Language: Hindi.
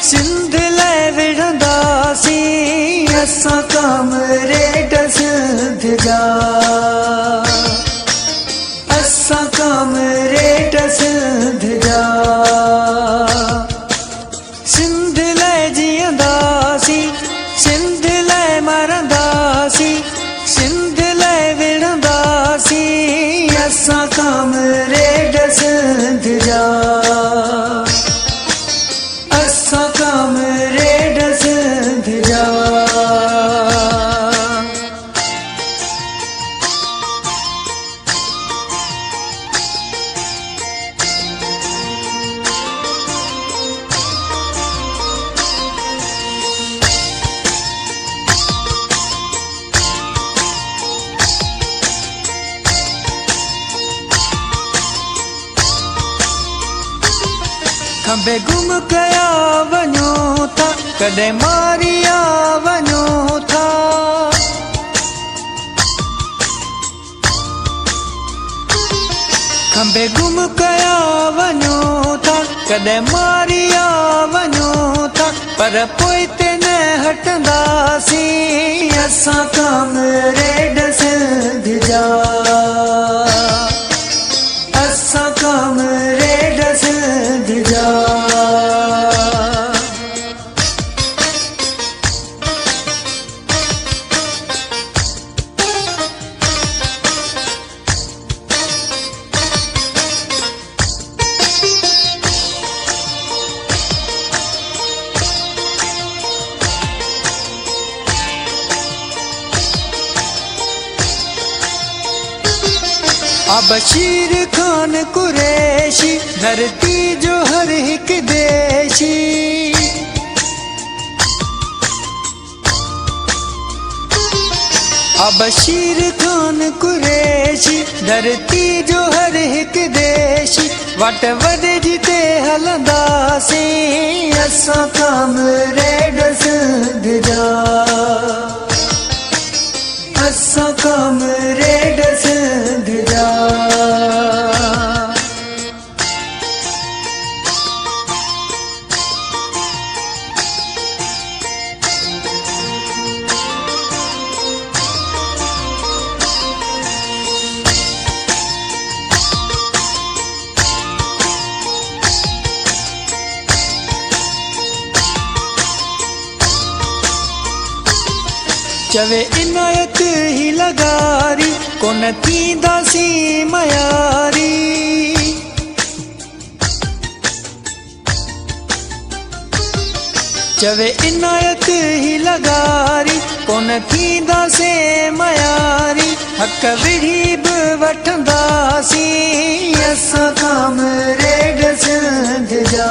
सिंध ले विढ़ंदासी असां कामरेड सिंध जा असां कामरेड सिंध जा सिंध ले जीअंदासी सिंध ले मरंदासी सिंध ले विढ़ंदासी असां कामरेड सिंध जा असां कामरेड सिंध जा खंबे गुम कया वञो था कॾहिं मारिया वञो था खंबे गुम कया वञो था कॾहिं मारिया वञो था पर पोइ ते न हटंदासीं असां कामरेड सिंध जा असां कामरेड सिंध जा बशीर खान कुरैशी धरती जो हर एक देशी बशीर खान कुरैशी धरती जो हर एक देशी वट वॾे जिते हलंदासीं असां कामरेड सिंध जा असां कामरेड सिंध जा चवे इनायत ही लगारी कोन थींदासीं मयारी चवे इनायत ही लगारी कोन थींदासीं मयारी हक़ विढ़ी बि वठंदासीं असां कामरेड सिंध जा